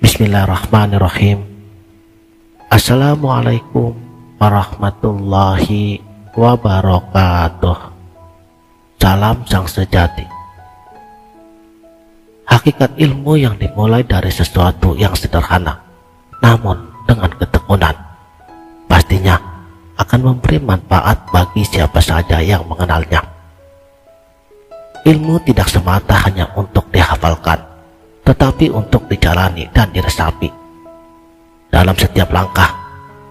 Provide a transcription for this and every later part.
Bismillahirrahmanirrahim. Assalamualaikum warahmatullahi wabarakatuh. Salam sang sejati. Hakikat ilmu yang dimulai dari sesuatu yang sederhana, namun dengan ketekunan, pastinya akan memberi manfaat bagi siapa saja yang mengenalnya. Ilmu tidak semata hanya untuk dihafalkan, tetapi untuk dijalani dan diresapi. Dalam setiap langkah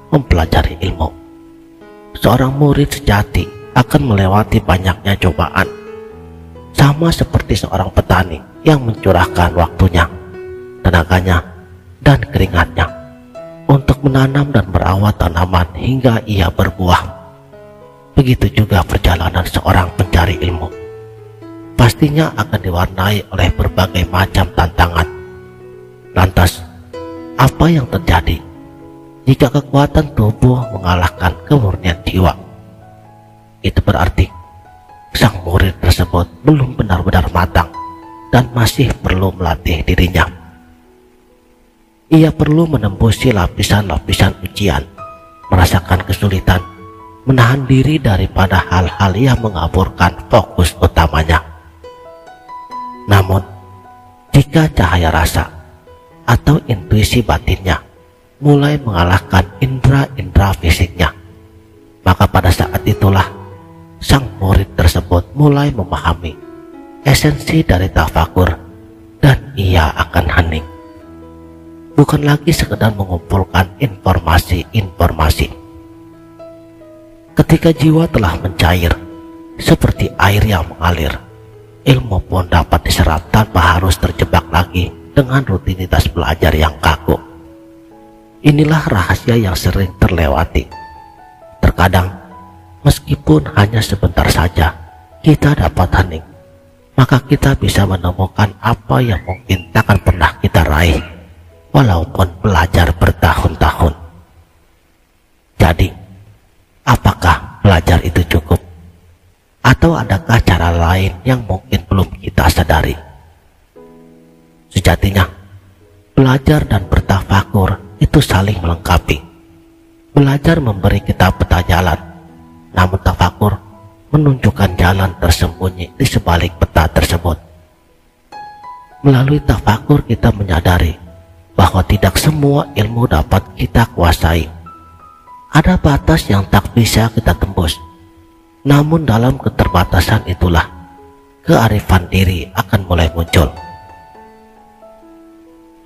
mempelajari ilmu, seorang murid sejati akan melewati banyaknya cobaan, sama seperti seorang petani yang mencurahkan waktunya, tenaganya, dan keringatnya untuk menanam dan merawat tanaman hingga ia berbuah. Begitu juga perjalanan seorang pencari ilmu, pastinya akan diwarnai oleh berbagai macam tantangan. Lantas, apa yang terjadi jika kekuatan tubuh mengalahkan kemurnian jiwa? Itu berarti sang murid tersebut belum benar-benar matang dan masih perlu melatih dirinya. Ia perlu menembusi lapisan-lapisan ujian, merasakan kesulitan, menahan diri daripada hal-hal yang mengaburkan fokus utamanya. Namun, jika cahaya rasa atau intuisi batinnya mulai mengalahkan indera-indera fisiknya, maka pada saat itulah sang murid tersebut mulai memahami esensi dari tafakur dan ia akan hening. Bukan lagi sekedar mengumpulkan informasi-informasi. Ketika jiwa telah mencair seperti air yang mengalir, ilmu pun dapat diserap tanpa harus terjebak lagi dengan rutinitas belajar yang kaku. Inilah rahasia yang sering terlewati. Terkadang, meskipun hanya sebentar saja kita dapat hening, maka kita bisa menemukan apa yang mungkin takkan pernah kita raih, walaupun belajar bertahun-tahun. Jadi, apakah belajar itu cukup? Atau adakah cara lain yang mungkin belum kita sadari? Sejatinya, belajar dan bertafakur itu saling melengkapi. Belajar memberi kita peta jalan, namun tafakur menunjukkan jalan tersembunyi di sebalik peta tersebut. Melalui tafakur kita menyadari bahwa tidak semua ilmu dapat kita kuasai. Ada batas yang tak bisa kita tembus. Namun dalam keterbatasan itulah kearifan diri akan mulai muncul.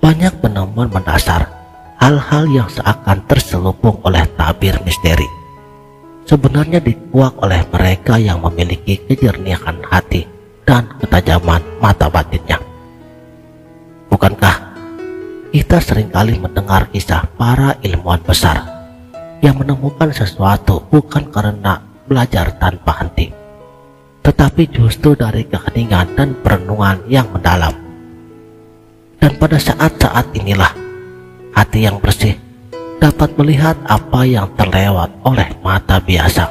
Banyak penemuan mendasar hal-hal yang seakan terselubung oleh tabir misteri, sebenarnya dikuak oleh mereka yang memiliki kejernihan hati dan ketajaman mata batinnya. Bukankah kita seringkali mendengar kisah para ilmuwan besar yang menemukan sesuatu bukan karena belajar tanpa henti, tetapi justru dari keheningan dan perenungan yang mendalam. Dan pada saat-saat inilah hati yang bersih dapat melihat apa yang terlewat oleh mata biasa.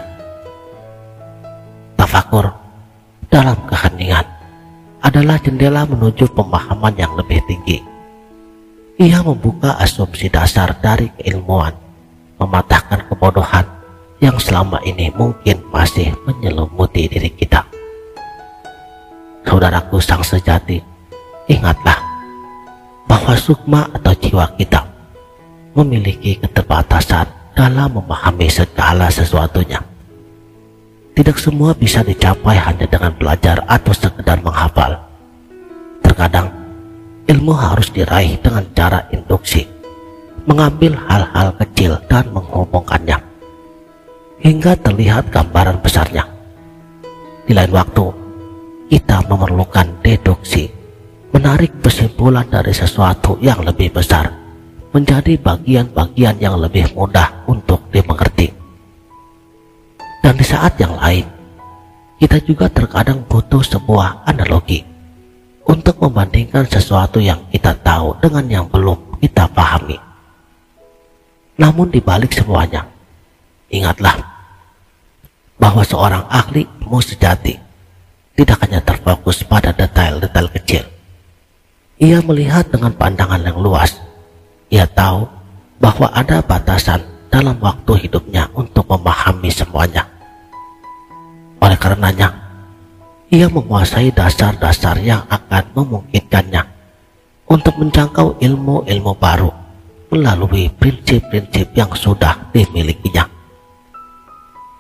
Tafakur dalam keheningan adalah jendela menuju pemahaman yang lebih tinggi. Ia membuka asumsi dasar dari keilmuan, mematahkan kebodohan yang selama ini mungkin masih menyelimuti diri kita. Saudaraku sang sejati, ingatlah bahwa sukma atau jiwa kita memiliki keterbatasan dalam memahami segala sesuatunya. Tidak semua bisa dicapai hanya dengan belajar atau sekedar menghafal. Terkadang ilmu harus diraih dengan cara induksi, mengambil hal-hal kecil dan menghubungkannya hingga terlihat gambaran besarnya. Di lain waktu, kita memerlukan deduksi, menarik kesimpulan dari sesuatu yang lebih besar menjadi bagian-bagian yang lebih mudah untuk dimengerti. Dan di saat yang lain, kita juga terkadang butuh sebuah analogi untuk membandingkan sesuatu yang kita tahu dengan yang belum kita pahami. Namun di balik semuanya, ingatlah bahwa seorang ahli ilmu sejati tidak hanya terfokus pada detail-detail kecil. Ia melihat dengan pandangan yang luas Ia tahu bahwa ada batasan dalam waktu hidupnya untuk memahami semuanya. Oleh karenanya, ia menguasai dasar-dasar yang akan memungkinkannya untuk menjangkau ilmu-ilmu baru melalui prinsip-prinsip yang sudah dimilikinya.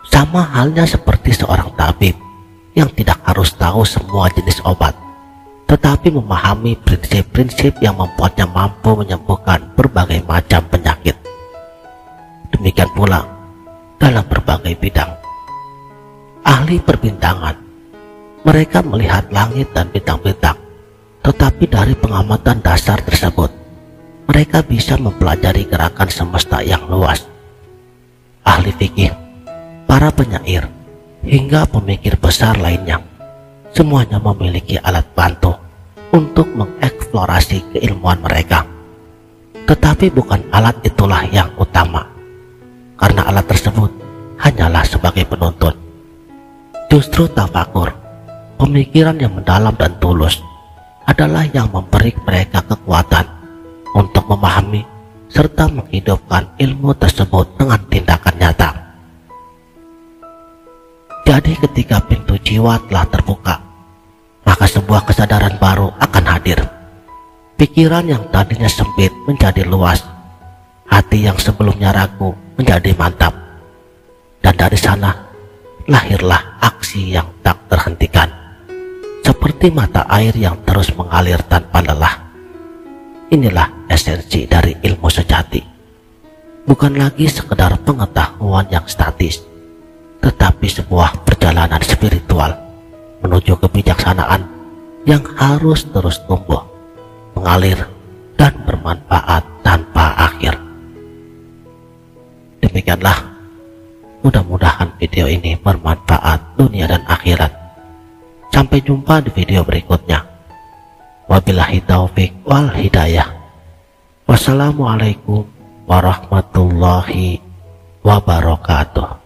Sama halnya seperti seorang tabib yang tidak harus tahu semua jenis obat, tetapi memahami prinsip-prinsip yang membuatnya mampu menyembuhkan berbagai macam penyakit. Demikian pula dalam berbagai bidang. Ahli perbintangan, mereka melihat langit dan bintang-bintang, tetapi dari pengamatan dasar tersebut, mereka bisa mempelajari gerakan semesta yang luas. Ahli fikih, para penyair, hingga pemikir besar lainnya, semuanya memiliki alat bantu untuk mengeksplorasi keilmuan mereka. Tetapi bukan alat itulah yang utama, karena alat tersebut hanyalah sebagai penuntun. Justru tafakur, pemikiran yang mendalam dan tulus, adalah yang memberi mereka kekuatan untuk memahami serta menghidupkan ilmu tersebut dengan tindakan nyata. Jadi ketika pintu jiwa telah terbuka, maka sebuah kesadaran baru akan hadir. Pikiran yang tadinya sempit menjadi luas, hati yang sebelumnya ragu menjadi mantap, dan dari sana lahirlah aksi yang tak terhentikan, seperti mata air yang terus mengalir tanpa lelah. Inilah esensi dari ilmu sejati, bukan lagi sekedar pengetahuan yang statis, tetapi sebuah perjalanan spiritual menuju kebijaksanaan yang harus terus tumbuh, mengalir, dan bermanfaat tanpa akhir. Demikianlah, mudah-mudahan video ini bermanfaat dunia dan akhirat. Sampai jumpa di video berikutnya. Wabillahi taufik wal hidayah. Wassalamualaikum warahmatullahi wabarakatuh.